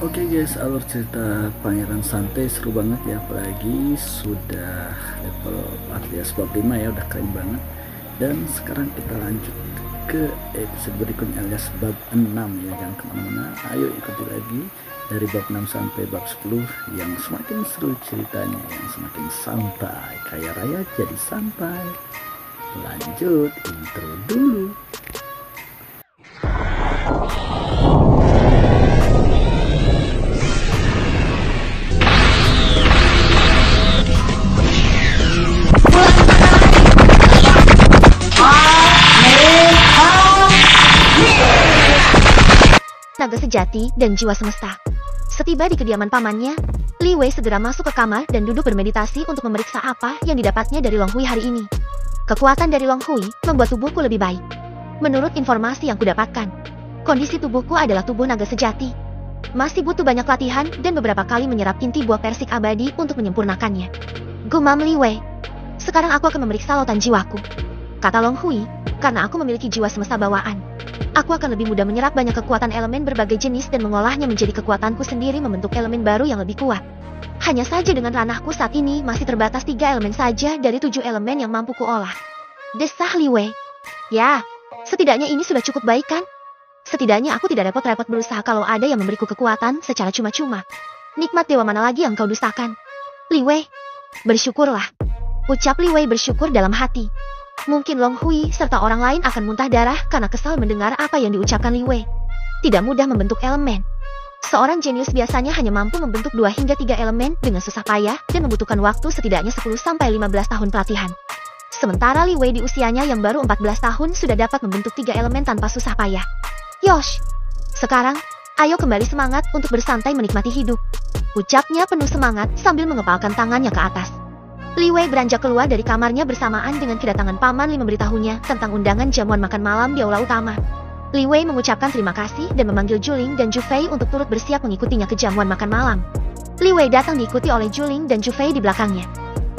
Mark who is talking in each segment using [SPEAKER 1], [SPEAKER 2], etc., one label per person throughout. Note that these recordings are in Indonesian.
[SPEAKER 1] Oke guys, alur cerita Pangeran Santai seru banget ya, apalagi sudah level alias bab 5 ya, udah keren banget. Dan sekarang kita lanjut ke episode berikutnya alias bab 6 ya, jangan kemana-mana, ayo ikuti lagi dari bab 6 sampai bab 10 yang semakin seru ceritanya, yang semakin santai, kaya raya jadi santai. Lanjut intro dulu.
[SPEAKER 2] Naga sejati dan jiwa semesta. Setiba di kediaman pamannya, Li Wei segera masuk ke kamar dan duduk bermeditasi untuk memeriksa apa yang didapatnya dari Long Hui hari ini. Kekuatan dari Long Hui membuat tubuhku lebih baik. Menurut informasi yang kudapatkan, kondisi tubuhku adalah tubuh naga sejati. Masih butuh banyak latihan dan beberapa kali menyerap inti buah persik abadi untuk menyempurnakannya. Gumam Li Wei. Sekarang aku akan memeriksa lautan jiwaku. Kata Long Hui, karena aku memiliki jiwa semesta bawaan. Aku akan lebih mudah menyerap banyak kekuatan elemen berbagai jenis dan mengolahnya menjadi kekuatanku sendiri membentuk elemen baru yang lebih kuat. Hanya saja dengan ranahku saat ini masih terbatas 3 elemen saja dari 7 elemen yang mampu kuolah. Desah Li Wei. Ya, setidaknya ini sudah cukup baik kan? Setidaknya aku tidak repot-repot berusaha kalau ada yang memberiku kekuatan secara cuma-cuma. Nikmat dewa mana lagi yang kau dustakan? Li Wei, bersyukurlah. Ucap Li Wei bersyukur dalam hati. Mungkin Long Hui serta orang lain akan muntah darah karena kesal mendengar apa yang diucapkan Li Wei. Tidak mudah membentuk elemen. Seorang jenius biasanya hanya mampu membentuk 2 hingga 3 elemen dengan susah payah dan membutuhkan waktu setidaknya 10 sampai 15 tahun pelatihan. Sementara Li Wei di usianya yang baru 14 tahun sudah dapat membentuk 3 elemen tanpa susah payah. Yosh, sekarang, ayo kembali semangat untuk bersantai menikmati hidup. Ucapnya penuh semangat sambil mengepalkan tangannya ke atas. Li Wei beranjak keluar dari kamarnya bersamaan dengan kedatangan Paman Li memberitahunya tentang undangan jamuan makan malam di aula utama. Li Wei mengucapkan terima kasih dan memanggil Juling dan Jufei untuk turut bersiap mengikutinya ke jamuan makan malam. Li Wei datang diikuti oleh Juling dan Jufei di belakangnya.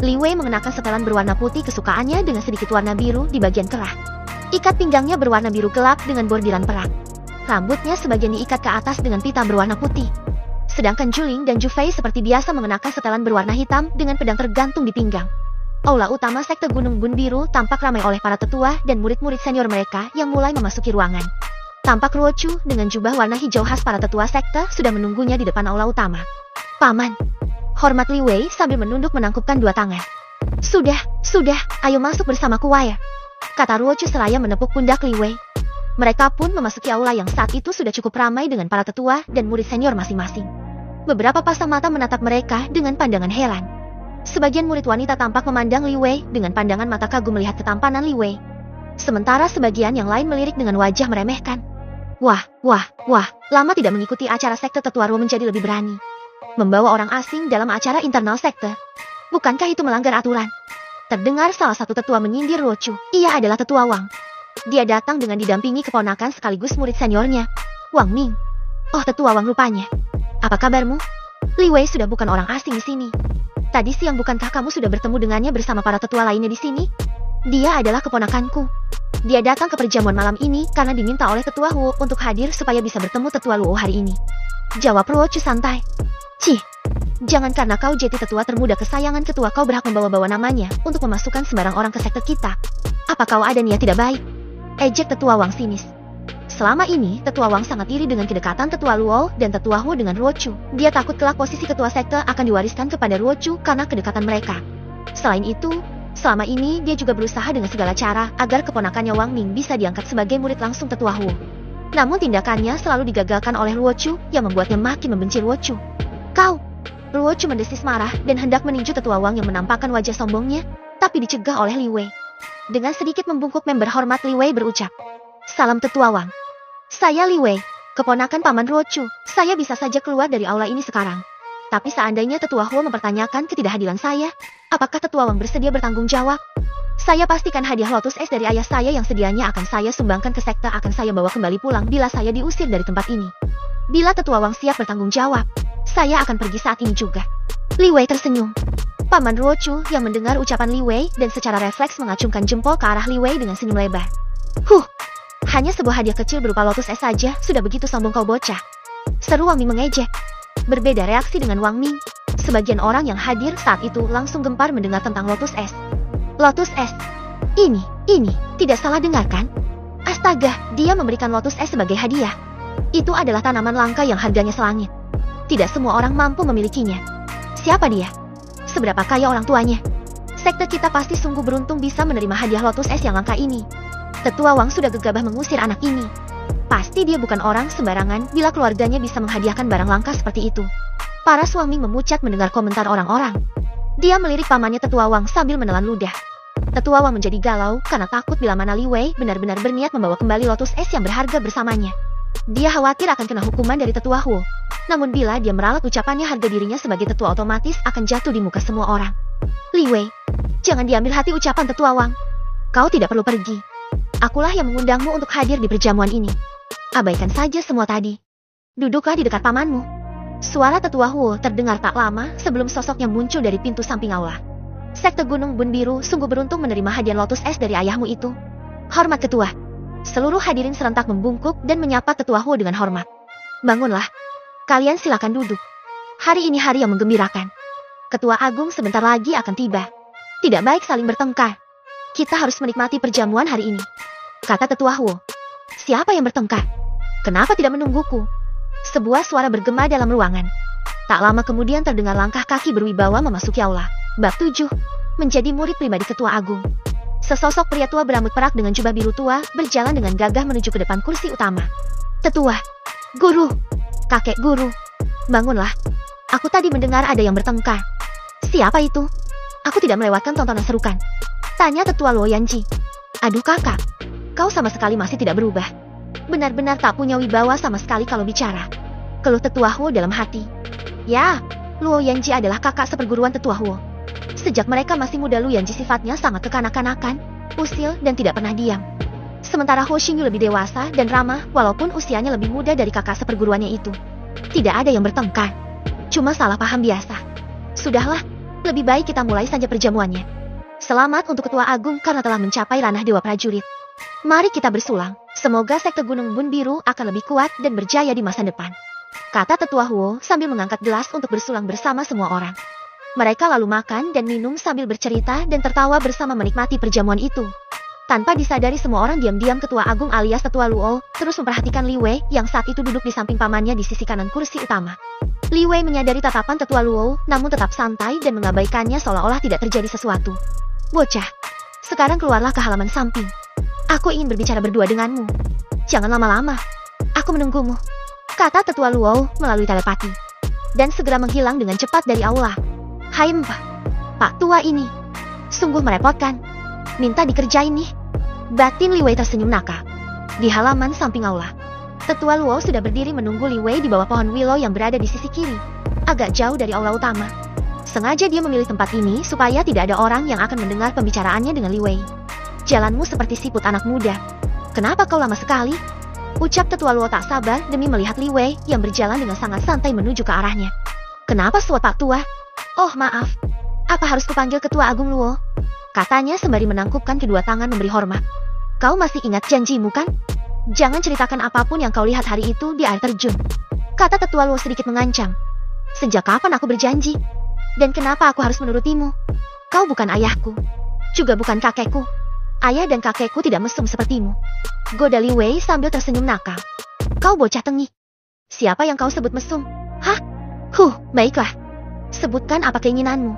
[SPEAKER 2] Li Wei mengenakan setelan berwarna putih kesukaannya dengan sedikit warna biru di bagian kerah. Ikat pinggangnya berwarna biru gelap dengan bordiran perak. Rambutnya sebagian diikat ke atas dengan pita berwarna putih. Sedangkan Juling dan Jufei seperti biasa mengenakan setelan berwarna hitam dengan pedang tergantung di pinggang. Aula utama sekte Gunung Bun Biru tampak ramai oleh para tetua dan murid-murid senior mereka yang mulai memasuki ruangan. Tampak Ruochu dengan jubah warna hijau khas para tetua sekte sudah menunggunya di depan aula utama. Paman, hormat Li Wei sambil menunduk menangkupkan 2 tangan. Sudah, ayo masuk bersamaku Wei, kata Ruochu seraya menepuk pundak Li Wei. Mereka pun memasuki aula yang saat itu sudah cukup ramai dengan para tetua dan murid senior masing-masing. Beberapa pasang mata menatap mereka dengan pandangan heran. Sebagian murid wanita tampak memandang Li Wei dengan pandangan mata kagum melihat ketampanan Li Wei. Sementara sebagian yang lain melirik dengan wajah meremehkan. Wah, lama tidak mengikuti acara sekte tetua Ruo menjadi lebih berani. Membawa orang asing dalam acara internal sekte. Bukankah itu melanggar aturan? Terdengar salah satu tetua menyindir Ruochu. Ia adalah tetua Wang. Dia datang dengan didampingi keponakan sekaligus murid seniornya, Wang Ming. Oh, tetua Wang rupanya. Apa kabarmu? Li Wei sudah bukan orang asing di sini. Tadi siang bukankah kamu sudah bertemu dengannya bersama para tetua lainnya di sini? Dia adalah keponakanku. Dia datang ke perjamuan malam ini karena diminta oleh tetua Huo untuk hadir supaya bisa bertemu tetua Luo hari ini. Jawab Ruochu santai. Cih, jangan karena kau jadi tetua termuda kesayangan ketua kau berhak membawa-bawa namanya untuk memasukkan sembarang orang ke sekte kita. Apa kau ada niat tidak baik? Ejek tetua Wang sinis. Selama ini, tetua Wang sangat iri dengan kedekatan tetua Luo dan tetua Huo dengan Ruochu. Dia takut kelak posisi ketua sekte akan diwariskan kepada Ruochu karena kedekatan mereka. Selain itu, selama ini dia juga berusaha dengan segala cara agar keponakannya Wang Ming bisa diangkat sebagai murid langsung tetua Huo. Namun tindakannya selalu digagalkan oleh Ruochu yang membuatnya makin membenci Ruochu. Kau! Ruochu mendesis marah dan hendak meninju tetua Wang yang menampakkan wajah sombongnya, tapi dicegah oleh Li Wei. Dengan sedikit membungkuk member hormat Li Wei berucap, "Salam tetua Wang. Saya Li Wei, keponakan Paman Ruochu. Saya bisa saja keluar dari aula ini sekarang. Tapi seandainya tetua Huo mempertanyakan ketidakhadiran saya, apakah tetua Wang bersedia bertanggung jawab? Saya pastikan hadiah Lotus Es dari ayah saya yang sedianya akan saya sumbangkan ke sekte akan saya bawa kembali pulang bila saya diusir dari tempat ini. Bila tetua Wang siap bertanggung jawab, saya akan pergi saat ini juga." Li Wei tersenyum. Paman Ruochu yang mendengar ucapan Li Wei dan secara refleks mengacungkan jempol ke arah Li Wei dengan senyum lebar. Hanya sebuah hadiah kecil berupa Lotus Es saja sudah begitu sombong kau bocah. Seru Wang Ming mengejek. Berbeda reaksi dengan Wang Ming. Sebagian orang yang hadir saat itu langsung gempar mendengar tentang Lotus Es. Lotus Es? Ini, tidak salah dengar kan? Astaga, dia memberikan Lotus Es sebagai hadiah. Itu adalah tanaman langka yang harganya selangit. Tidak semua orang mampu memilikinya. Siapa dia? Seberapa kaya orang tuanya? Sekte kita pasti sungguh beruntung bisa menerima hadiah Lotus Es yang langka ini. Tetua Wang sudah gegabah mengusir anak ini. Pasti dia bukan orang sembarangan bila keluarganya bisa menghadiahkan barang langka seperti itu. Para Wang Ming memucat mendengar komentar orang-orang. Dia melirik pamannya Tetua Wang sambil menelan ludah. Tetua Wang menjadi galau karena takut bila mana Li Wei benar-benar berniat membawa kembali Lotus Es yang berharga bersamanya. Dia khawatir akan kena hukuman dari Tetua Huo. Namun bila dia meralat ucapannya, harga dirinya sebagai tetua otomatis akan jatuh di muka semua orang. Li Wei, jangan diambil hati ucapan Tetua Wang. Kau tidak perlu pergi. Akulah yang mengundangmu untuk hadir di perjamuan ini. Abaikan saja semua tadi. Duduklah di dekat pamanmu. Suara Tetua Huo terdengar tak lama sebelum sosoknya muncul dari pintu samping aula. Sekte Gunung Bun Biru sungguh beruntung menerima hadiah Lotus Es dari ayahmu itu. Hormat ketua. Seluruh hadirin serentak membungkuk dan menyapa Tetua Huo dengan hormat. Bangunlah. Kalian silakan duduk. Hari ini hari yang menggembirakan. Ketua Agung sebentar lagi akan tiba. Tidak baik saling bertengkar. Kita harus menikmati perjamuan hari ini, kata Tetua Huo. Siapa yang bertengkar? Kenapa tidak menungguku? Sebuah suara bergema dalam ruangan. Tak lama kemudian terdengar langkah kaki berwibawa memasuki aula. Bab 7. Menjadi murid pribadi Ketua Agung. Sesosok pria tua berambut perak dengan jubah biru tua berjalan dengan gagah menuju ke depan kursi utama. Tetua, guru, kakek guru, bangunlah. Aku tadi mendengar ada yang bertengkar. Siapa itu? Aku tidak melewatkan tontonan serukan, tanya Tetua Luo Yanji. Aduh kakak, kau sama sekali masih tidak berubah. Benar-benar tak punya wibawa sama sekali kalau bicara, keluh Tetua Huo dalam hati. Ya, Luo Yanji adalah kakak seperguruan Tetua Huo. Sejak mereka masih muda, Luo Yanji sifatnya sangat kekanak-kanakan, usil dan tidak pernah diam. Sementara Ho Xingyu lebih dewasa dan ramah walaupun usianya lebih muda dari kakak seperguruannya itu. Tidak ada yang bertengkar, cuma salah paham biasa. Sudahlah, lebih baik kita mulai saja perjamuannya. Selamat untuk Ketua Agung karena telah mencapai ranah Dewa Prajurit. Mari kita bersulang, semoga sekte Gunung Bun Biru akan lebih kuat dan berjaya di masa depan, kata Tetua Huo sambil mengangkat gelas untuk bersulang bersama semua orang. Mereka lalu makan dan minum sambil bercerita dan tertawa bersama menikmati perjamuan itu. Tanpa disadari semua orang diam-diam Ketua Agung alias Tetua Luo terus memperhatikan Li Wei yang saat itu duduk di samping pamannya di sisi kanan kursi utama. Li Wei menyadari tatapan Tetua Luo namun tetap santai dan mengabaikannya seolah-olah tidak terjadi sesuatu. Bocah, sekarang keluarlah ke halaman samping. Aku ingin berbicara berdua denganmu. Jangan lama-lama. Aku menunggumu, kata Tetua Luo melalui telepati. Dan segera menghilang dengan cepat dari aula. Hai Mbah, Pak Tua ini sungguh merepotkan. Minta dikerjain nih. Batin Li Wei tersenyum nakal. Di halaman samping aula, Tetua Luo sudah berdiri menunggu Li Wei di bawah pohon willow yang berada di sisi kiri, agak jauh dari aula utama. Sengaja dia memilih tempat ini supaya tidak ada orang yang akan mendengar pembicaraannya dengan Li Wei. Jalanmu seperti siput anak muda. Kenapa kau lama sekali? Ucap Tetua Luo tak sabar demi melihat Li Wei yang berjalan dengan sangat santai menuju ke arahnya. Kenapa suat Pak Tua? Oh maaf, apa harus kupanggil Ketua Agung Luo? Katanya sembari menangkupkan kedua tangan memberi hormat. Kau masih ingat janjimu kan? Jangan ceritakan apapun yang kau lihat hari itu di air terjun, kata Tetua Luo sedikit mengancam. Sejak kapan aku berjanji? Dan kenapa aku harus menurutimu? Kau bukan ayahku, juga bukan kakekku. Ayah dan kakekku tidak mesum sepertimu, goda Li Wei sambil tersenyum nakal. Kau bocah tengik. Siapa yang kau sebut mesum? Hah? Baiklah. Sebutkan apa keinginanmu.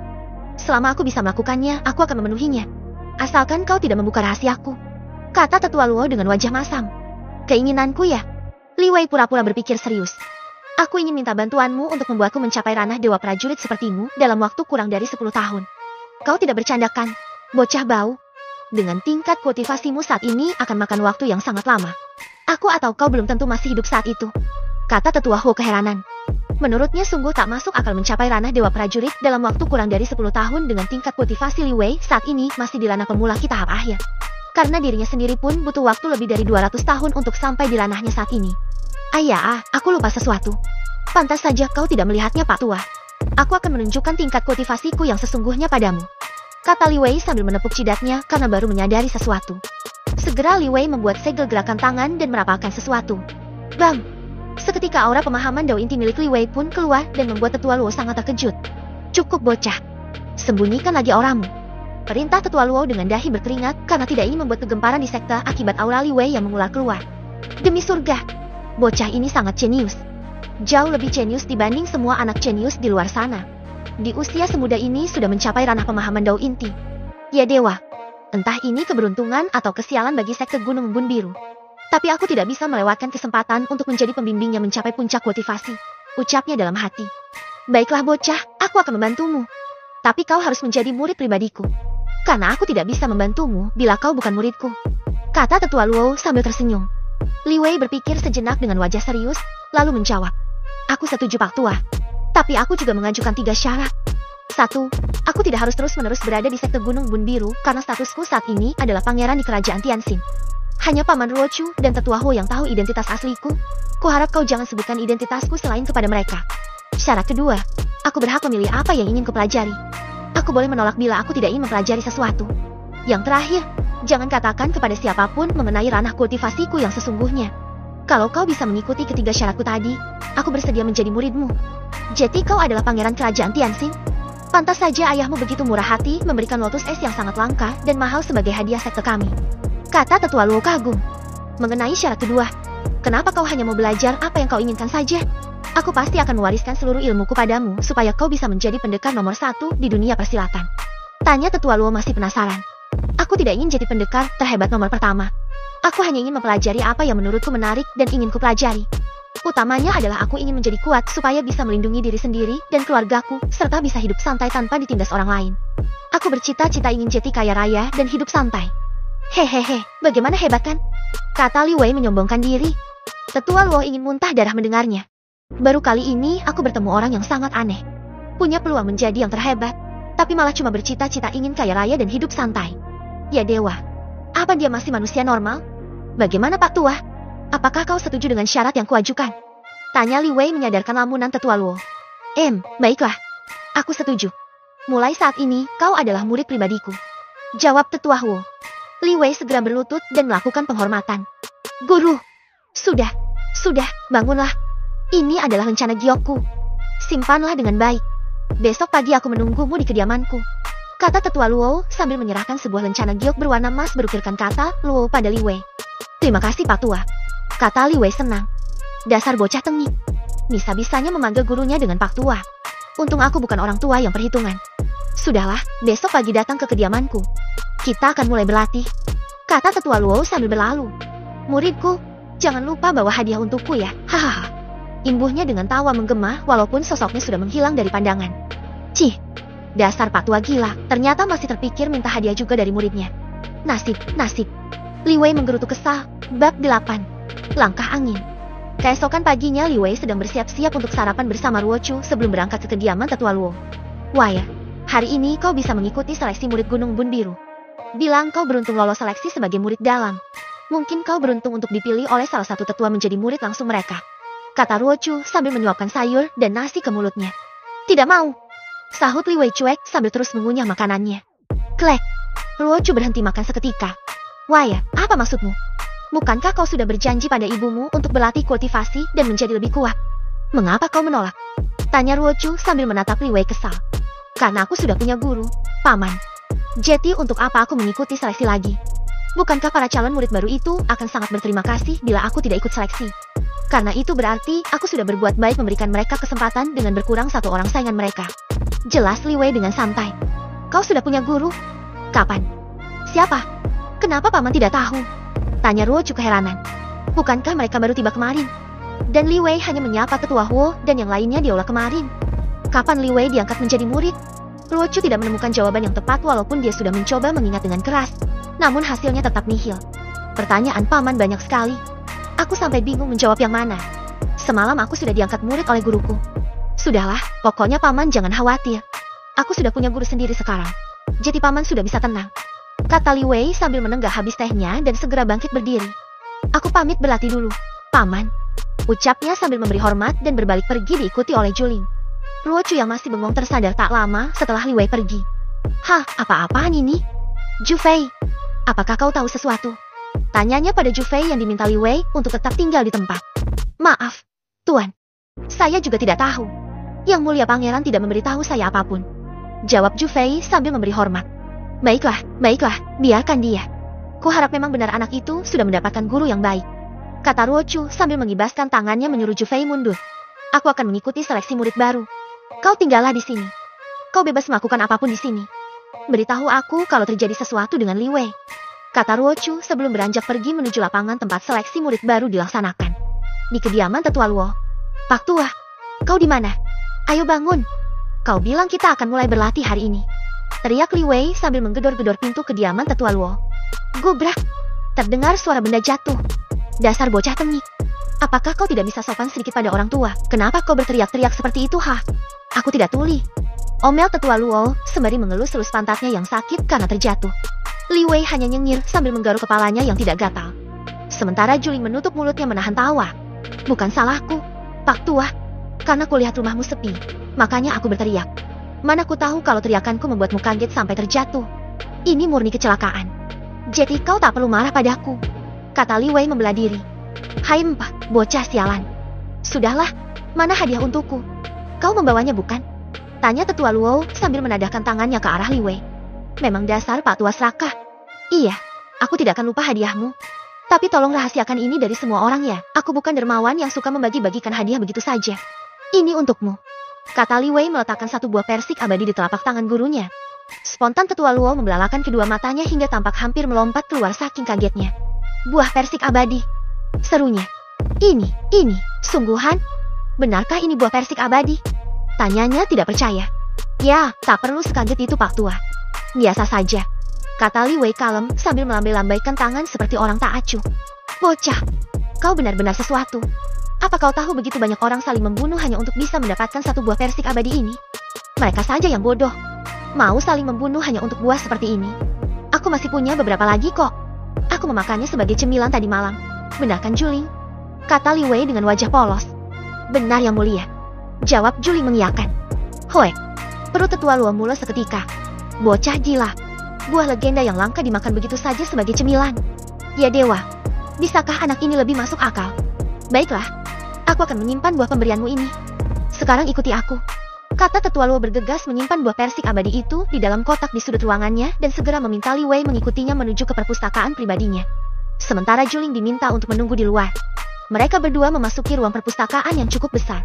[SPEAKER 2] Selama aku bisa melakukannya, aku akan memenuhinya. Asalkan kau tidak membuka rahasiaku, kata Tetua Luo dengan wajah masam. Keinginanku ya? Li Wei pura-pura berpikir serius. Aku ingin minta bantuanmu untuk membuatku mencapai ranah Dewa Prajurit sepertimu dalam waktu kurang dari 10 tahun. Kau tidak bercandakan, bocah bau? Dengan tingkat kultivasimu saat ini akan makan waktu yang sangat lama. Aku atau kau belum tentu masih hidup saat itu, kata Tetua Huo keheranan. Menurutnya sungguh tak masuk akal mencapai ranah Dewa Prajurit dalam waktu kurang dari 10 tahun dengan tingkat kultivasi Li Wei saat ini masih di ranah pemula ki tahap akhir. Karena dirinya sendiri pun butuh waktu lebih dari 200 tahun untuk sampai di ranahnya saat ini. Aku lupa sesuatu. Pantas saja kau tidak melihatnya Pak Tua. Aku akan menunjukkan tingkat kultivasiku yang sesungguhnya padamu, kata Li Wei sambil menepuk jidatnya karena baru menyadari sesuatu. Segera Li Wei membuat segel gerakan tangan dan merapalkan sesuatu. Bam! Seketika aura pemahaman Dao inti milik Li Wei pun keluar dan membuat Tetua Luo sangat terkejut. Cukup bocah. Sembunyikan lagi auramu. Perintah Tetua Luo dengan dahi berkeringat karena tidak ingin membuat kegemparan di sekte akibat aura Li Wei yang mengular keluar. Demi surga, bocah ini sangat jenius. Jauh lebih jenius dibanding semua anak jenius di luar sana. Di usia semuda ini sudah mencapai ranah pemahaman Dao inti. Ya dewa, entah ini keberuntungan atau kesialan bagi sekte Gunung Embun Biru. Tapi aku tidak bisa melewatkan kesempatan untuk menjadi pembimbing yang mencapai puncak kultivasi, ucapnya dalam hati. Baiklah bocah, aku akan membantumu. Tapi kau harus menjadi murid pribadiku. Karena aku tidak bisa membantumu bila kau bukan muridku, kata Tetua Luo sambil tersenyum. Li Wei berpikir sejenak dengan wajah serius, lalu menjawab. Aku setuju Pak Tua. Tapi aku juga mengajukan 3 syarat. 1. Aku tidak harus terus-menerus berada di sekte Gunung Embun Biru karena statusku saat ini adalah pangeran di kerajaan Tianxin. Hanya Paman Ruochu dan Tetua Ho yang tahu identitas asliku. Kuharap kau jangan sebutkan identitasku selain kepada mereka. Syarat kedua, aku berhak memilih apa yang ingin kupelajari. Aku boleh menolak bila aku tidak ingin mempelajari sesuatu. Yang terakhir, jangan katakan kepada siapapun mengenai ranah kultivasiku yang sesungguhnya. Kalau kau bisa mengikuti ketiga syaratku tadi, aku bersedia menjadi muridmu. Jadi kau adalah pangeran kerajaan Tianxin? Pantas saja ayahmu begitu murah hati memberikan lotus es yang sangat langka dan mahal sebagai hadiah sekte kami, kata Tetua Luo kagum. Mengenai syarat kedua, kenapa kau hanya mau belajar apa yang kau inginkan saja? Aku pasti akan mewariskan seluruh ilmuku padamu supaya kau bisa menjadi pendekar nomor 1 di dunia persilatan, tanya Tetua Luo masih penasaran. Aku tidak ingin jadi pendekar terhebat nomor pertama. Aku hanya ingin mempelajari apa yang menurutku menarik dan ingin kupelajari. Utamanya adalah aku ingin menjadi kuat supaya bisa melindungi diri sendiri dan keluargaku, serta bisa hidup santai tanpa ditindas orang lain. Aku bercita-cita ingin jadi kaya raya dan hidup santai. Hehehe, bagaimana hebat kan? Kata Li Wei menyombongkan diri. Tetua Luo ingin muntah darah mendengarnya. Baru kali ini aku bertemu orang yang sangat aneh. Punya peluang menjadi yang terhebat, tapi malah cuma bercita-cita ingin kaya raya dan hidup santai. Ya dewa, apa dia masih manusia normal? Bagaimana Pak Tua? Apakah kau setuju dengan syarat yang kuajukan? Tanya Li Wei menyadarkan lamunan Tetua Luo. Baiklah. Aku setuju. Mulai saat ini, kau adalah murid pribadiku, jawab Tetua Luo. Li Wei segera berlutut dan melakukan penghormatan. Guru, sudah, bangunlah. Ini adalah rencana giokku. Simpanlah dengan baik. Besok pagi aku menunggumu di kediamanku, kata Tetua Luo sambil menyerahkan sebuah lencana giok berwarna emas berukirkan kata Luo pada Li Wei. Terima kasih Pak Tua, kata Li Wei senang. Dasar bocah tengik. Bisa-bisanya memanggil gurunya dengan Pak Tua. Untung aku bukan orang tua yang perhitungan. Sudahlah, besok pagi datang ke kediamanku. Kita akan mulai berlatih, kata Tetua Luo sambil berlalu. Muridku, jangan lupa bawa hadiah untukku ya, hahaha. Imbuhnya dengan tawa menggema walaupun sosoknya sudah menghilang dari pandangan. Cih, dasar Pak Tua gila, ternyata masih terpikir minta hadiah juga dari muridnya. Nasib. Li Wei menggerutu kesal. Bab 8. Langkah angin. Keesokan paginya Li Wei sedang bersiap-siap untuk sarapan bersama Ruochu sebelum berangkat ke kediaman Tetua Luo. Wah ya, hari ini kau bisa mengikuti seleksi murid Gunung Embun Biru. Bilang kau beruntung lolos seleksi sebagai murid dalam. Mungkin kau beruntung untuk dipilih oleh salah satu tetua menjadi murid langsung mereka, kata Ruochu sambil menyuapkan sayur dan nasi ke mulutnya. Tidak mau, sahut Li Wei cuek sambil terus mengunyah makanannya. Klek. Ruochu berhenti makan seketika. Wah ya, apa maksudmu? Bukankah kau sudah berjanji pada ibumu untuk berlatih kultivasi dan menjadi lebih kuat? Mengapa kau menolak? Tanya Ruochu sambil menatap Li Wei kesal. Karena aku sudah punya guru, Paman. Jadi untuk apa aku mengikuti seleksi lagi? Bukankah para calon murid baru itu akan sangat berterima kasih bila aku tidak ikut seleksi? Karena itu berarti aku sudah berbuat baik memberikan mereka kesempatan dengan berkurang satu orang saingan mereka. Jelas Li Wei dengan santai. Kau sudah punya guru? Kapan? Siapa? Kenapa Paman tidak tahu? Tanya Ruochu keheranan. Bukankah mereka baru tiba kemarin? Dan Li Wei hanya menyapa Tetua Huo dan yang lainnya di aula kemarin. Kapan Li Wei diangkat menjadi murid? Ruochu tidak menemukan jawaban yang tepat walaupun dia sudah mencoba mengingat dengan keras. Namun hasilnya tetap nihil. Pertanyaan Paman banyak sekali. Aku sampai bingung menjawab yang mana. Semalam aku sudah diangkat murid oleh guruku. Sudahlah, pokoknya Paman jangan khawatir. Aku sudah punya guru sendiri sekarang. Jadi Paman sudah bisa tenang, kata Li Wei sambil menenggak habis tehnya dan segera bangkit berdiri. Aku pamit berlatih dulu, Paman, ucapnya sambil memberi hormat dan berbalik pergi diikuti oleh Juling. Ruochu yang masih bengong tersadar tak lama setelah Li Wei pergi. Hah, apa-apaan ini? Jufei, apakah kau tahu sesuatu? Tanyanya pada Jufei yang diminta Li Wei untuk tetap tinggal di tempat. Maaf, Tuan, saya juga tidak tahu. Yang mulia pangeran tidak memberitahu saya apapun. Jawab Zhu Fei sambil memberi hormat. Baiklah, biarkan dia. Kuharap memang benar anak itu sudah mendapatkan guru yang baik. Kata Ruo Chu sambil mengibaskan tangannya menyuruh Zhu Fei mundur. Aku akan mengikuti seleksi murid baru. Kau tinggallah di sini. Kau bebas melakukan apapun di sini. Beritahu aku kalau terjadi sesuatu dengan Li Wei. Kata Ruo Chu sebelum beranjak pergi menuju lapangan tempat seleksi murid baru dilaksanakan. Di kediaman Tetua Luo. Pak Tua, kau di mana? Ayo bangun. Kau bilang kita akan mulai berlatih hari ini. Teriak Li Wei sambil menggedor-gedor pintu kediaman Tetua Luo. Gubrak. Terdengar suara benda jatuh. Dasar bocah tengik. Apakah kau tidak bisa sopan sedikit pada orang tua? Kenapa kau berteriak-teriak seperti itu, ha? Aku tidak tuli. Omel Tetua Luo sembari mengelus-elus pantatnya yang sakit karena terjatuh. Li Wei hanya nyengir sambil menggaruk kepalanya yang tidak gatal. Sementara Juling menutup mulutnya menahan tawa. Bukan salahku, Pak Tua. Karena kulihat rumahmu sepi, makanya aku berteriak. Mana ku tahu kalau teriakanku membuatmu kaget sampai terjatuh. Ini murni kecelakaan. Jadi kau tak perlu marah padaku. Kata Li Wei membelah diri. Hai empah, bocah sialan. Sudahlah, mana hadiah untukku? Kau membawanya bukan? Tanya Tetua Luo sambil menadahkan tangannya ke arah Li Wei. Memang dasar Pak Tua serakah. Iya, aku tidak akan lupa hadiahmu. Tapi tolong rahasiakan ini dari semua orang ya. Aku bukan dermawan yang suka membagi-bagikan hadiah begitu saja. Ini untukmu. Kata Li Wei meletakkan satu buah persik abadi di telapak tangan gurunya. Spontan Tetua Luo membelalakan kedua matanya hingga tampak hampir melompat keluar saking kagetnya. Buah persik abadi. Serunya. Ini, sungguhan? Benarkah ini buah persik abadi? Tanyanya tidak percaya. Ya, tak perlu sekaget itu Pak Tua. Biasa saja. Kata Li Wei kalem sambil melambai-lambaikan tangan seperti orang tak acuh. Bocah, kau benar-benar sesuatu. Apa kau tahu begitu banyak orang saling membunuh hanya untuk bisa mendapatkan satu buah persik abadi ini? Mereka saja yang bodoh. Mau saling membunuh hanya untuk buah seperti ini. Aku masih punya beberapa lagi kok. Aku memakannya sebagai cemilan tadi malam. Benar kan Juling? Kata Li Wei dengan wajah polos. Benar yang mulia. Jawab Juling mengiyakan. Hoe. Perut Tetua Luo mules seketika. Bocah gila. Buah legenda yang langka dimakan begitu saja sebagai cemilan. Ya dewa. Bisakah anak ini lebih masuk akal? Baiklah. Aku akan menyimpan buah pemberianmu ini. Sekarang ikuti aku. Kata Tetua Luo bergegas menyimpan buah persik abadi itu di dalam kotak di sudut ruangannya dan segera meminta Li Wei mengikutinya menuju ke perpustakaan pribadinya. Sementara Juling diminta untuk menunggu di luar. Mereka berdua memasuki ruang perpustakaan yang cukup besar.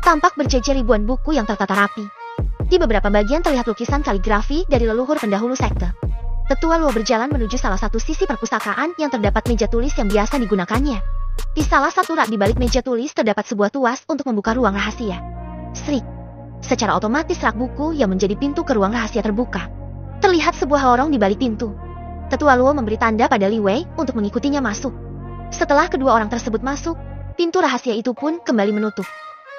[SPEAKER 2] Tampak berjejer ribuan buku yang tertata rapi. Di beberapa bagian terlihat lukisan kaligrafi dari leluhur pendahulu sekte. Tetua Luo berjalan menuju salah satu sisi perpustakaan yang terdapat meja tulis yang biasa digunakannya. Di salah satu rak di balik meja tulis terdapat sebuah tuas untuk membuka ruang rahasia. Srik. Secara otomatis rak buku yang menjadi pintu ke ruang rahasia terbuka. Terlihat sebuah lorong di balik pintu. Tetua Luo memberi tanda pada Li Wei untuk mengikutinya masuk. Setelah kedua orang tersebut masuk, pintu rahasia itu pun kembali menutup.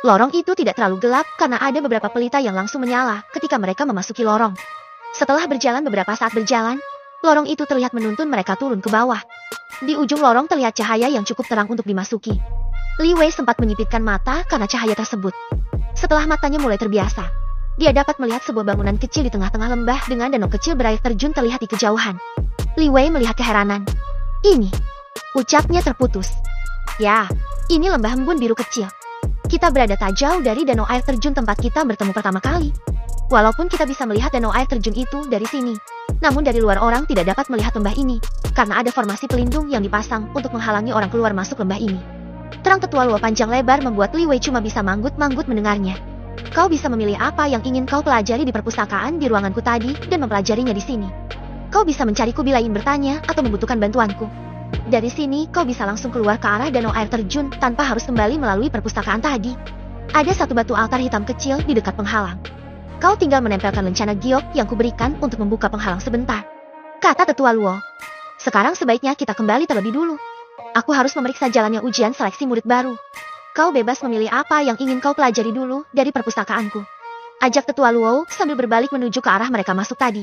[SPEAKER 2] Lorong itu tidak terlalu gelap karena ada beberapa pelita yang langsung menyala ketika mereka memasuki lorong. Setelah berjalan beberapa saat berjalan, lorong itu terlihat menuntun mereka turun ke bawah. Di ujung lorong terlihat cahaya yang cukup terang untuk dimasuki. Li Wei sempat menyipitkan mata karena cahaya tersebut. Setelah matanya mulai terbiasa, dia dapat melihat sebuah bangunan kecil di tengah-tengah lembah dengan danau kecil berair terjun terlihat di kejauhan. Li Wei melihat keheranan. Ini, ucapnya terputus. Ya, ini lembah embun biru kecil. Kita berada tak jauh dari danau air terjun tempat kita bertemu pertama kali. Walaupun kita bisa melihat danau air terjun itu dari sini, namun dari luar orang tidak dapat melihat lembah ini, karena ada formasi pelindung yang dipasang untuk menghalangi orang keluar masuk lembah ini. Terang Tetua Luo panjang lebar membuat Li Wei cuma bisa manggut-manggut mendengarnya. Kau bisa memilih apa yang ingin kau pelajari di perpustakaan di ruanganku tadi dan mempelajarinya di sini. Kau bisa mencariku bila ingin bertanya atau membutuhkan bantuanku. Dari sini, kau bisa langsung keluar ke arah danau air terjun tanpa harus kembali melalui perpustakaan tadi. Ada satu batu altar hitam kecil di dekat penghalang. Kau tinggal menempelkan lencana giok yang kuberikan untuk membuka penghalang sebentar. Kata Tetua Luo. Sekarang sebaiknya kita kembali terlebih dulu. Aku harus memeriksa jalannya ujian seleksi murid baru. Kau bebas memilih apa yang ingin kau pelajari dulu dari perpustakaanku. Ajak Tetua Luo sambil berbalik menuju ke arah mereka masuk tadi.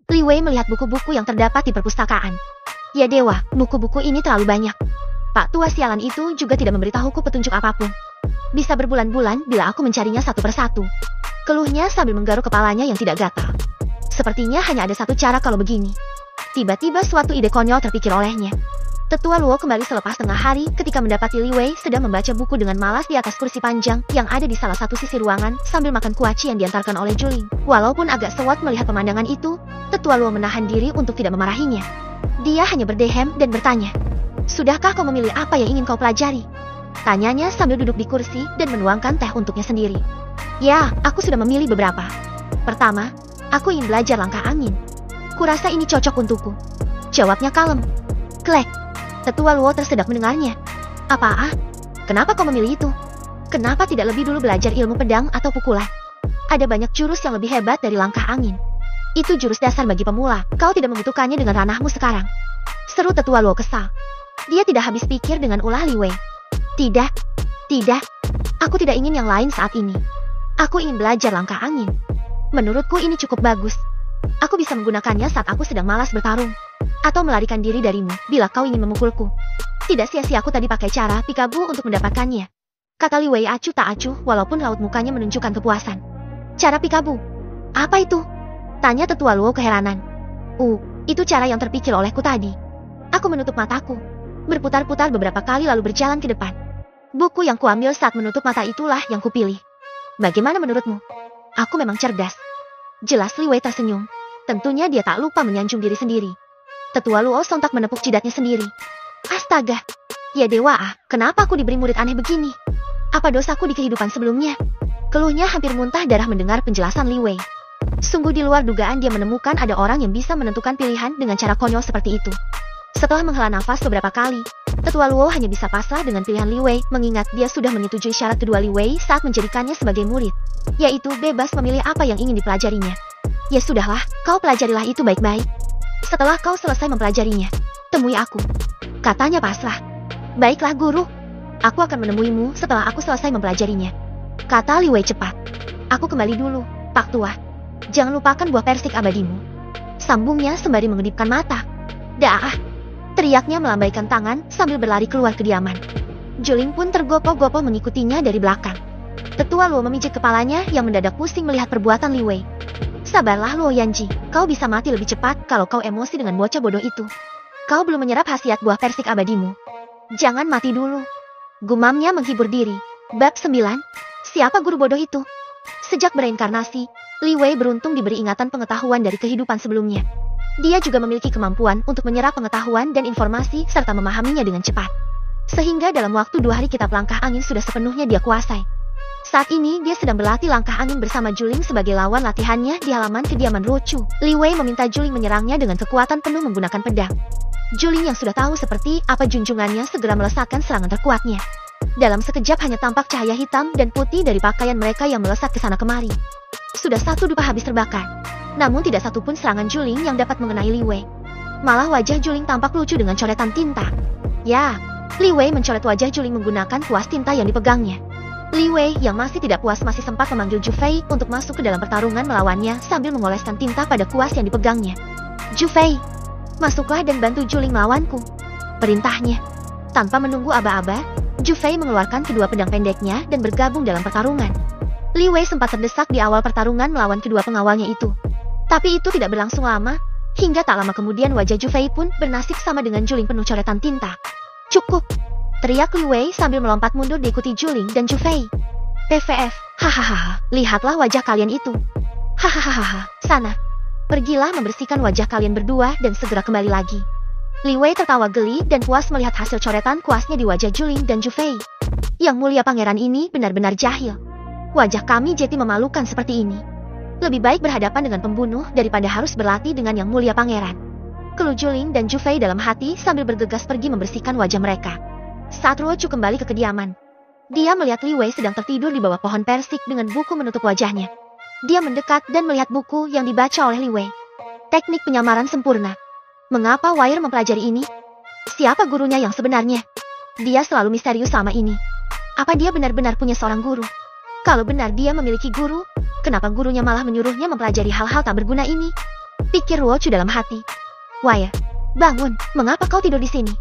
[SPEAKER 2] Li Wei melihat buku-buku yang terdapat di perpustakaan. Ya dewa, buku-buku ini terlalu banyak. Pak Tua sialan itu juga tidak memberitahuku petunjuk apapun. Bisa berbulan-bulan bila aku mencarinya satu persatu. Keluhnya sambil menggaruk kepalanya yang tidak gatal. Sepertinya hanya ada satu cara kalau begini. Tiba-tiba suatu ide konyol terpikir olehnya. Tetua Luo kembali selepas tengah hari ketika mendapati Li Wei sedang membaca buku dengan malas di atas kursi panjang yang ada di salah satu sisi ruangan sambil makan kuaci yang diantarkan oleh Juling. Walaupun agak sewot melihat pemandangan itu, Tetua Luo menahan diri untuk tidak memarahinya. Dia hanya berdehem dan bertanya, "Sudahkah kau memilih apa yang ingin kau pelajari?" Tanyanya sambil duduk di kursi dan menuangkan teh untuknya sendiri. "Ya, aku sudah memilih beberapa. Pertama, aku ingin belajar langkah angin. Kurasa ini cocok untukku," jawabnya kalem. Klek. Tetua Luo tersedak mendengarnya. "Apa? Kenapa kau memilih itu? Kenapa tidak lebih dulu belajar ilmu pedang atau pukulan? Ada banyak jurus yang lebih hebat dari langkah angin. Itu jurus dasar bagi pemula. Kau tidak membutuhkannya dengan ranahmu sekarang," seru Tetua Luo kesal. Dia tidak habis pikir dengan ulah Li Wei. Tidak. Aku tidak ingin yang lain saat ini. Aku ingin belajar langkah angin. Menurutku ini cukup bagus. Aku bisa menggunakannya saat aku sedang malas bertarung. Atau melarikan diri darimu bila kau ingin memukulku. Tidak sia-sia aku tadi pakai cara pikabu untuk mendapatkannya," kata Li Wei acuh tak acuh walaupun raut mukanya menunjukkan kepuasan. "Cara pikabu? Apa itu?" tanya Tetua Luo keheranan. Itu cara yang terpikir olehku tadi." Aku menutup mataku, berputar-putar beberapa kali lalu berjalan ke depan. Buku yang kuambil saat menutup mata itulah yang kupilih. "Bagaimana menurutmu? Aku memang cerdas." Jelas Li Wei tersenyum. Tentunya dia tak lupa menyanjung diri sendiri. Tetua Luo sontak menepuk jidatnya sendiri. "Astaga. Ya dewa kenapa aku diberi murid aneh begini? Apa dosaku di kehidupan sebelumnya?" Keluhnya hampir muntah darah mendengar penjelasan Li Wei. Sungguh di luar dugaan dia menemukan ada orang yang bisa menentukan pilihan dengan cara konyol seperti itu. Setelah menghela nafas beberapa kali, Tetua Luo hanya bisa pasrah dengan pilihan Li Wei mengingat dia sudah menyetujui syarat kedua Li Wei saat menjadikannya sebagai murid, yaitu bebas memilih apa yang ingin dipelajarinya. "Ya sudahlah, kau pelajarilah itu baik-baik. Setelah kau selesai mempelajarinya, temui aku," katanya pasrah. "Baiklah guru, aku akan menemuimu setelah aku selesai mempelajarinya," kata Li Wei cepat. "Aku kembali dulu, Pak Tua. Jangan lupakan buah persik abadimu," sambungnya sembari mengedipkan mata. "Dah," teriaknya melambaikan tangan sambil berlari keluar kediaman. Juling pun tergopoh-gopoh mengikutinya dari belakang. Tetua Luo memijit kepalanya yang mendadak pusing melihat perbuatan Li Wei. "Sabarlah Luo Yanji, kau bisa mati lebih cepat kalau kau emosi dengan bocah bodoh itu. Kau belum menyerap khasiat buah persik abadimu. Jangan mati dulu," gumamnya menghibur diri. Bab 9. Siapa guru bodoh itu? Sejak bereinkarnasi, Li Wei beruntung diberi ingatan pengetahuan dari kehidupan sebelumnya. Dia juga memiliki kemampuan untuk menyerap pengetahuan dan informasi serta memahaminya dengan cepat. Sehingga dalam waktu 2 hari kitab langkah angin sudah sepenuhnya dia kuasai. Saat ini dia sedang berlatih langkah angin bersama Juling sebagai lawan latihannya di halaman kediaman Rochu. Li Wei meminta Juling menyerangnya dengan kekuatan penuh menggunakan pedang. Juling yang sudah tahu seperti apa junjungannya segera melesatkan serangan terkuatnya. Dalam sekejap hanya tampak cahaya hitam dan putih dari pakaian mereka yang melesat ke sana kemari. Sudah 1 dupa habis terbakar. Namun tidak satupun serangan Juling yang dapat mengenai Li Wei. Malah wajah Juling tampak lucu dengan coretan tinta. Ya, Li Wei mencoret wajah Juling menggunakan kuas tinta yang dipegangnya. Li Wei yang masih tidak puas masih sempat memanggil Ju Fei untuk masuk ke dalam pertarungan melawannya sambil mengoleskan tinta pada kuas yang dipegangnya. "Ju Fei, masuklah dan bantu Juling melawanku," perintahnya. Tanpa menunggu aba-aba, Ju Fei mengeluarkan kedua pedang pendeknya dan bergabung dalam pertarungan. Li Wei sempat terdesak di awal pertarungan melawan kedua pengawalnya itu. Tapi itu tidak berlangsung lama, hingga tak lama kemudian wajah Ju Fei pun bernasib sama dengan Juling penuh coretan tinta. "Cukup!" teriak Li Wei sambil melompat mundur diikuti Juling dan Ju Fei. "PVF, hahaha, lihatlah wajah kalian itu. Hahaha, sana. Pergilah membersihkan wajah kalian berdua dan segera kembali lagi." Li Wei tertawa geli dan puas melihat hasil coretan kuasnya di wajah Juling dan Ju Fei. Yang mulia pangeran ini benar-benar jahil. Wajah kami jadi memalukan seperti ini. Lebih baik berhadapan dengan pembunuh daripada harus berlatih dengan yang mulia pangeran. Keluh Juling dan Ju Fei dalam hati sambil bergegas pergi membersihkan wajah mereka. Saat Ruochu kembali ke kediaman, dia melihat Li Wei sedang tertidur di bawah pohon persik dengan buku menutup wajahnya. Dia mendekat dan melihat buku yang dibaca oleh Li Wei. Teknik penyamaran sempurna. Mengapa Wire mempelajari ini? Siapa gurunya yang sebenarnya? Dia selalu misterius selama ini. Apa dia benar-benar punya seorang guru? Kalau benar dia memiliki guru, kenapa gurunya malah menyuruhnya mempelajari hal-hal tak berguna ini? Pikir Ruochu dalam hati. "Wire, bangun, mengapa kau tidur di sini?"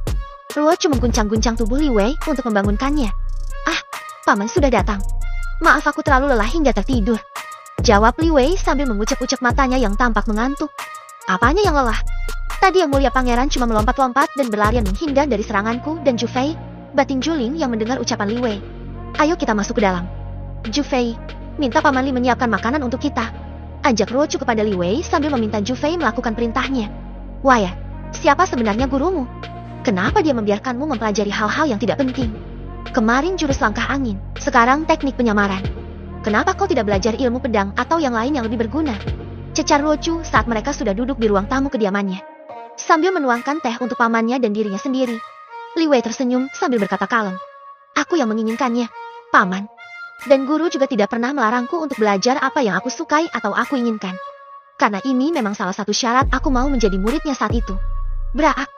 [SPEAKER 2] Ruochu mengguncang-guncang tubuh Li Wei untuk membangunkannya. "Ah, paman sudah datang. Maaf aku terlalu lelah hingga tertidur," jawab Li Wei sambil mengucek-ucek matanya yang tampak mengantuk. "Apanya yang lelah?" Tadi yang mulia pangeran cuma melompat-lompat dan berlarian menghindar dari seranganku dan Jufei, batin Juling yang mendengar ucapan Li Wei. Ayo kita masuk ke dalam. Jufei, minta Paman Li menyiapkan makanan untuk kita. Ajak Ruochu kepada Li Wei sambil meminta Jufei melakukan perintahnya. Wah ya, siapa sebenarnya gurumu? Kenapa dia membiarkanmu mempelajari hal-hal yang tidak penting? Kemarin jurus langkah angin, sekarang teknik penyamaran. Kenapa kau tidak belajar ilmu pedang atau yang lain yang lebih berguna? Cecar Ruochu saat mereka sudah duduk di ruang tamu kediamannya. Sambil menuangkan teh untuk pamannya dan dirinya sendiri, Li Wei tersenyum sambil berkata kalem. Aku yang menginginkannya, Paman. Dan guru juga tidak pernah melarangku untuk belajar apa yang aku sukai atau aku inginkan. Karena ini memang salah satu syarat aku mau menjadi muridnya saat itu. Braak.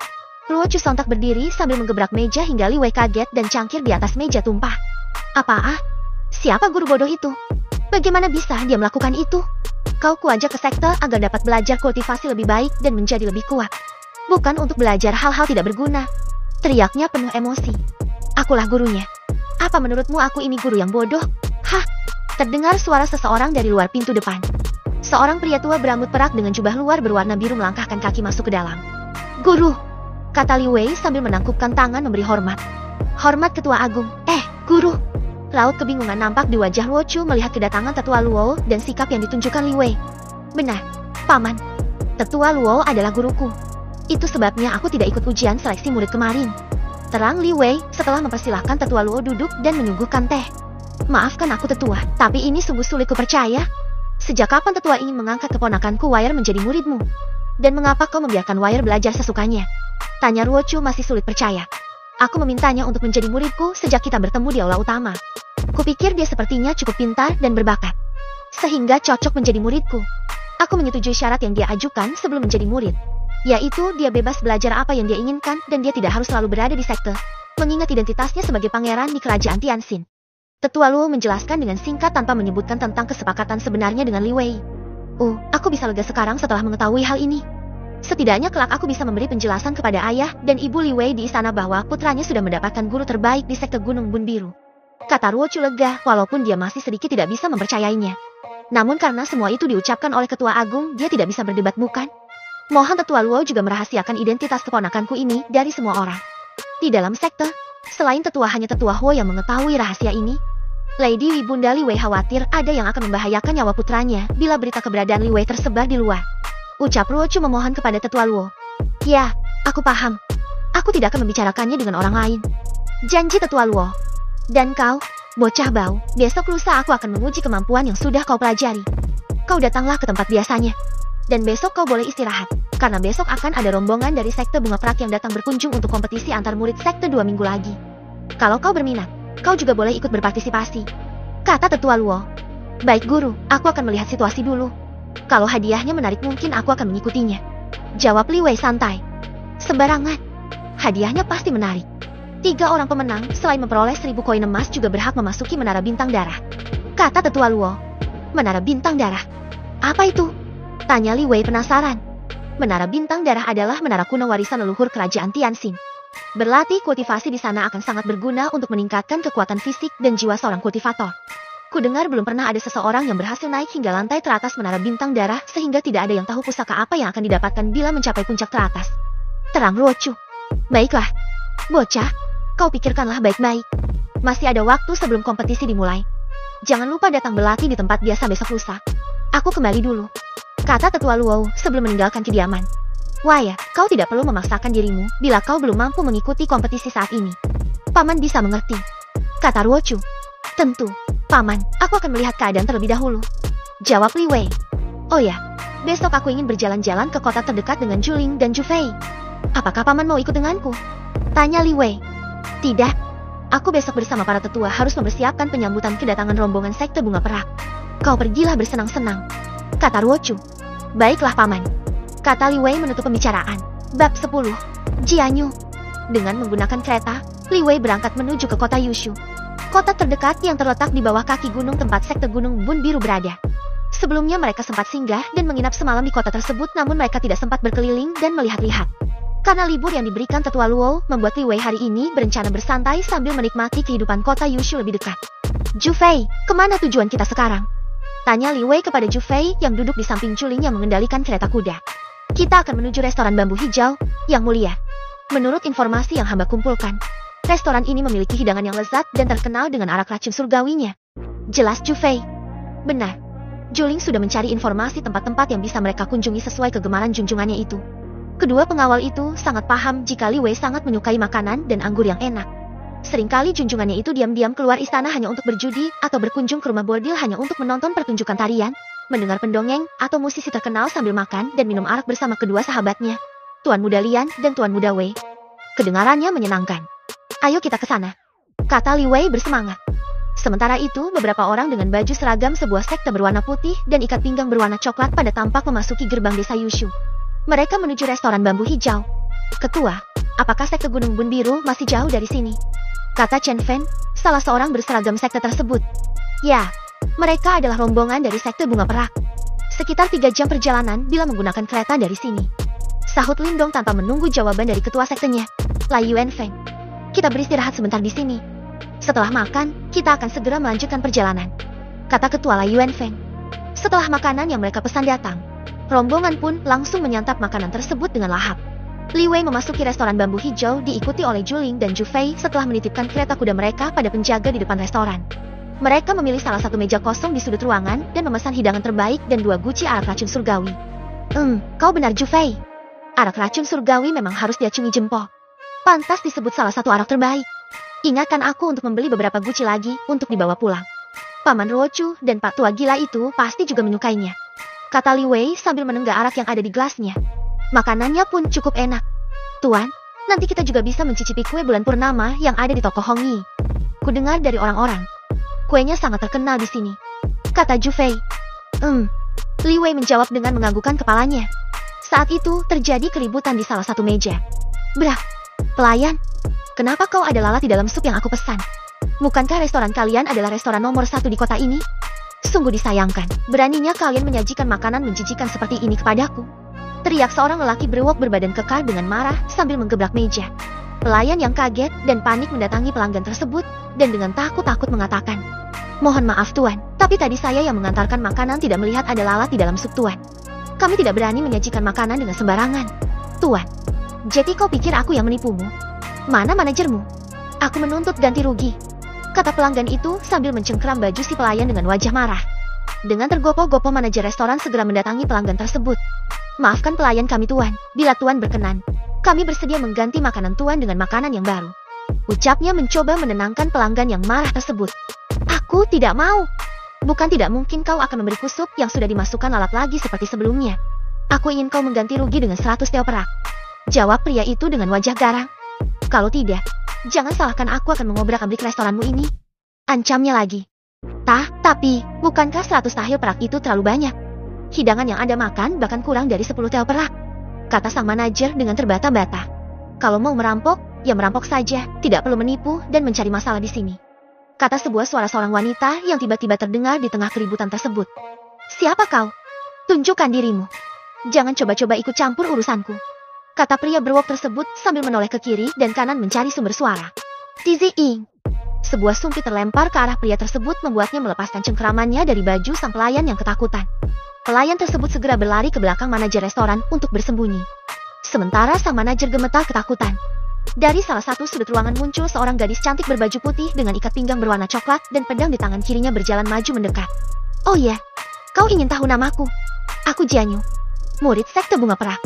[SPEAKER 2] Ruochu sontak berdiri sambil menggebrak meja hingga Li Wei kaget dan cangkir di atas meja tumpah. Apa? Siapa guru bodoh itu? Bagaimana bisa dia melakukan itu? Kau kuajak ke sekte agar dapat belajar kultivasi lebih baik dan menjadi lebih kuat. Bukan untuk belajar hal-hal tidak berguna. Teriaknya penuh emosi. Akulah gurunya. Apa menurutmu aku ini guru yang bodoh? Hah? Terdengar suara seseorang dari luar pintu depan. Seorang pria tua berambut perak dengan jubah luar berwarna biru melangkahkan kaki masuk ke dalam. Guru, kata Li Wei sambil menangkupkan tangan memberi hormat. Hormat Ketua Agung. Guru. Raut kebingungan nampak di wajah Ruochu melihat kedatangan Tetua Luo dan sikap yang ditunjukkan Li Wei. Benar, Paman. Tetua Luo adalah guruku. Itu sebabnya aku tidak ikut ujian seleksi murid kemarin. Terang Li Wei setelah mempersilahkan Tetua Luo duduk dan menyuguhkan teh. Maafkan aku Tetua, tapi ini sungguh sulit kupercaya. Sejak kapan Tetua ingin mengangkat keponakanku Wire menjadi muridmu? Dan mengapa kau membiarkan Wire belajar sesukanya? Tanya Ruochu masih sulit percaya. Aku memintanya untuk menjadi muridku sejak kita bertemu di aula utama. Kupikir dia sepertinya cukup pintar dan berbakat, sehingga cocok menjadi muridku. Aku menyetujui syarat yang dia ajukan sebelum menjadi murid, yaitu dia bebas belajar apa yang dia inginkan dan dia tidak harus selalu berada di sekte, mengingat identitasnya sebagai pangeran di kerajaan Tianxin. Tetua Luo menjelaskan dengan singkat tanpa menyebutkan tentang kesepakatan sebenarnya dengan Li Wei. Aku bisa lega sekarang setelah mengetahui hal ini. Setidaknya kelak aku bisa memberi penjelasan kepada ayah dan ibu Li Wei di istana bahwa putranya sudah mendapatkan guru terbaik di sekte Gunung Bun Biru. Kata Ruochu lega, walaupun dia masih sedikit tidak bisa mempercayainya. Namun karena semua itu diucapkan oleh Ketua Agung, dia tidak bisa berdebat bukan? Mohon Tetua Luo juga merahasiakan identitas keponakanku ini dari semua orang. Di dalam sekte, selain Tetua hanya Tetua Huo yang mengetahui rahasia ini. Lady Bunda Li Wei khawatir ada yang akan membahayakan nyawa putranya bila berita keberadaan Li Wei tersebar di luar. Ucap Ruochu memohon kepada Tetua Luo. Ya, aku paham. Aku tidak akan membicarakannya dengan orang lain. Janji Tetua Luo. Dan kau, bocah bau, besok lusa aku akan menguji kemampuan yang sudah kau pelajari. Kau datanglah ke tempat biasanya. Dan besok kau boleh istirahat, karena besok akan ada rombongan dari sekte bunga perak yang datang berkunjung untuk kompetisi antar murid sekte 2 minggu lagi. Kalau kau berminat, kau juga boleh ikut berpartisipasi. Kata Tetua Luo. Baik guru, aku akan melihat situasi dulu. Kalau hadiahnya menarik mungkin aku akan mengikutinya. Jawab Li Wei santai. Sembarangan. Hadiahnya pasti menarik. 3 orang pemenang selain memperoleh 1000 koin emas juga berhak memasuki Menara Bintang Darah. Kata Tetua Luo. Menara Bintang Darah? Apa itu? Tanya Li Wei penasaran. Menara Bintang Darah adalah menara kuno warisan leluhur kerajaan Tianxin. Berlatih kultivasi di sana akan sangat berguna untuk meningkatkan kekuatan fisik dan jiwa seorang kultivator. Kudengar belum pernah ada seseorang yang berhasil naik hingga lantai teratas Menara Bintang Darah sehingga tidak ada yang tahu pusaka apa yang akan didapatkan bila mencapai puncak teratas. Terang Ruochu. Baiklah. Bocah, kau pikirkanlah baik-baik. Masih ada waktu sebelum kompetisi dimulai. Jangan lupa datang berlatih di tempat biasa besok lusa. Aku kembali dulu. Kata Tetua Luo sebelum meninggalkan kediaman. Wah ya, kau tidak perlu memaksakan dirimu bila kau belum mampu mengikuti kompetisi saat ini. Paman bisa mengerti. Kata Ruochu. Tentu, Paman, aku akan melihat keadaan terlebih dahulu. Jawab Li Wei. Oh ya, besok aku ingin berjalan-jalan ke kota terdekat dengan Juling dan Jufei. Apakah Paman mau ikut denganku? Tanya Li Wei. Tidak. Aku besok bersama para tetua harus mempersiapkan penyambutan kedatangan rombongan sekte bunga perak. Kau pergilah bersenang-senang. Kata Ruochu. Baiklah Paman. Kata Li Wei menutup pembicaraan. Bab 10. Jianyu. Dengan menggunakan kereta, Li Wei berangkat menuju ke kota Yushu. Kota terdekat yang terletak di bawah kaki gunung tempat sekte Gunung Bun Biru berada. Sebelumnya mereka sempat singgah dan menginap semalam di kota tersebut namun mereka tidak sempat berkeliling dan melihat-lihat. Karena libur yang diberikan Tetua Luo membuat Li Wei hari ini berencana bersantai sambil menikmati kehidupan kota Yushu lebih dekat. Jufei, kemana tujuan kita sekarang? Tanya Li Wei kepada Jufei yang duduk di samping Juling yang mengendalikan kereta kuda. Kita akan menuju restoran bambu hijau, yang mulia. Menurut informasi yang hamba kumpulkan, restoran ini memiliki hidangan yang lezat dan terkenal dengan arak racun surgawinya. Jelas Jufei. Benar. Juling sudah mencari informasi tempat-tempat yang bisa mereka kunjungi sesuai kegemaran junjungannya itu. Kedua pengawal itu sangat paham jika Li Wei sangat menyukai makanan dan anggur yang enak. Seringkali junjungannya itu diam-diam keluar istana hanya untuk berjudi atau berkunjung ke rumah bordil hanya untuk menonton pertunjukan tarian, mendengar pendongeng atau musisi terkenal sambil makan dan minum arak bersama kedua sahabatnya, Tuan Muda Lian dan Tuan Muda Wei. Kedengarannya menyenangkan. Ayo kita ke sana, kata Li Wei bersemangat. Sementara itu, beberapa orang dengan baju seragam sebuah sekte berwarna putih dan ikat pinggang berwarna coklat pada tampak memasuki gerbang desa Yushu. Mereka menuju restoran bambu hijau. Ketua, apakah sekte Gunung Bun Biru masih jauh dari sini? Kata Chen Fen, salah seorang berseragam sekte tersebut. Ya, mereka adalah rombongan dari sekte bunga perak. Sekitar 3 jam perjalanan bila menggunakan kereta dari sini. Sahut Lindong tanpa menunggu jawaban dari ketua sektenya, Lai Yuanfeng. Kita beristirahat sebentar di sini. Setelah makan, kita akan segera melanjutkan perjalanan, kata ketua Lai Yuanfeng. Setelah makanan yang mereka pesan datang, rombongan pun langsung menyantap makanan tersebut dengan lahap. Li Wei memasuki restoran bambu hijau diikuti oleh Juling dan Jufei setelah menitipkan kereta kuda mereka pada penjaga di depan restoran. Mereka memilih salah satu meja kosong di sudut ruangan dan memesan hidangan terbaik dan 2 guci arak racun surgawi. Kau benar Jufei. Arak racun surgawi memang harus diacungi jempol. Pantas disebut salah satu arak terbaik. Ingatkan aku untuk membeli beberapa guci lagi untuk dibawa pulang. Paman Ruochu dan Pak Tua Gila itu pasti juga menyukainya, kata Li Wei sambil menenggak arak yang ada di gelasnya. Makanannya pun cukup enak. Tuan, nanti kita juga bisa mencicipi kue bulan purnama yang ada di toko Hongyi. Kudengar dari orang-orang, kuenya sangat terkenal di sini, kata Jufei. Li Wei menjawab dengan menganggukkan kepalanya. Saat itu terjadi keributan di salah satu meja. Brak, pelayan, kenapa kau ada lalat di dalam sup yang aku pesan? Bukankah restoran kalian adalah restoran nomor 1 di kota ini? Sungguh disayangkan, beraninya kalian menyajikan makanan menjijikan seperti ini kepadaku. Teriak seorang lelaki berwok berbadan kekar dengan marah sambil menggebrak meja. Pelayan yang kaget dan panik mendatangi pelanggan tersebut dan dengan takut-takut mengatakan, "Mohon maaf Tuan, tapi tadi saya yang mengantarkan makanan tidak melihat ada lalat di dalam sup Tuan. Kami tidak berani menyajikan makanan dengan sembarangan. Tuan, jadi kau pikir aku yang menipumu? Mana manajermu? Aku menuntut ganti rugi," kata pelanggan itu sambil mencengkeram baju si pelayan dengan wajah marah. Dengan tergopoh-gopoh manajer restoran segera mendatangi pelanggan tersebut. "Maafkan pelayan kami Tuan, bila Tuan berkenan, kami bersedia mengganti makanan Tuan dengan makanan yang baru," ucapnya mencoba menenangkan pelanggan yang marah tersebut. "Aku tidak mau. Bukan tidak mungkin kau akan memberiku sup yang sudah dimasukkan lalat lagi seperti sebelumnya. Aku ingin kau mengganti rugi dengan 100 teo perak," jawab pria itu dengan wajah garang. "Kalau tidak, jangan salahkan aku akan mengobrak-abrik restoranmu ini," ancamnya lagi. Tapi, bukankah 100 tahil perak itu terlalu banyak? Hidangan yang Anda makan bahkan kurang dari 10 teo perak," kata sang manajer dengan terbata-bata. "Kalau mau merampok, ya merampok saja, tidak perlu menipu dan mencari masalah di sini," kata sebuah suara seorang wanita yang tiba-tiba terdengar di tengah keributan tersebut. "Siapa kau? Tunjukkan dirimu. Jangan coba-coba ikut campur urusanku," kata pria berwok tersebut sambil menoleh ke kiri dan kanan mencari sumber suara. "Tizi-ing." Sebuah sumpit terlempar ke arah pria tersebut membuatnya melepaskan cengkeramannya dari baju sang pelayan yang ketakutan. Pelayan tersebut segera berlari ke belakang manajer restoran untuk bersembunyi. Sementara sang manajer gemetar ketakutan. Dari salah satu sudut ruangan muncul seorang gadis cantik berbaju putih dengan ikat pinggang berwarna coklat dan pedang di tangan kirinya berjalan maju mendekat. "Oh ya, kau ingin tahu namaku? Aku Jianyu, murid sekte bunga perak.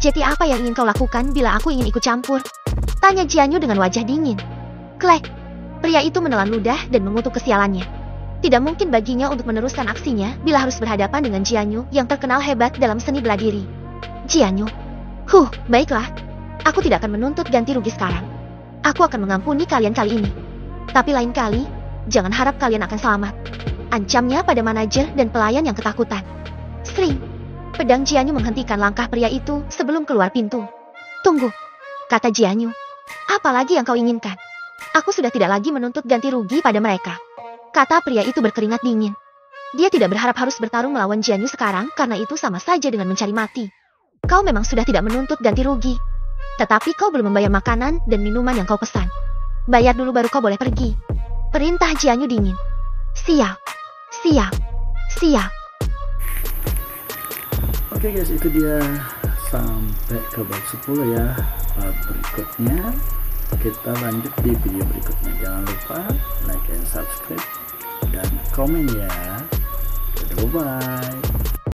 [SPEAKER 2] Jadi apa yang ingin kau lakukan bila aku ingin ikut campur?" tanya Jianyu dengan wajah dingin. Klek, pria itu menelan ludah dan mengutuk kesialannya. Tidak mungkin baginya untuk meneruskan aksinya bila harus berhadapan dengan Jianyu yang terkenal hebat dalam seni bela diri. "Jianyu, baiklah. Aku tidak akan menuntut ganti rugi sekarang. Aku akan mengampuni kalian kali ini. Tapi lain kali, jangan harap kalian akan selamat," ancamnya pada manajer dan pelayan yang ketakutan. Sring, pedang Jianyu menghentikan langkah pria itu sebelum keluar pintu. "Tunggu," kata Jianyu. "Apa lagi yang kau inginkan? Aku sudah tidak lagi menuntut ganti rugi pada mereka," kata pria itu berkeringat dingin. Dia tidak berharap harus bertarung melawan Jianyu sekarang karena itu sama saja dengan mencari mati. "Kau memang sudah tidak menuntut ganti rugi. Tetapi kau belum membayar makanan dan minuman yang kau pesan. Bayar dulu baru kau boleh pergi," perintah Jianyu dingin. Siap.
[SPEAKER 1] Oke guys, itu dia sampai ke bab 10 ya. Bab berikutnya kita lanjut di video berikutnya. Jangan lupa like and subscribe dan komen ya. Bye bye.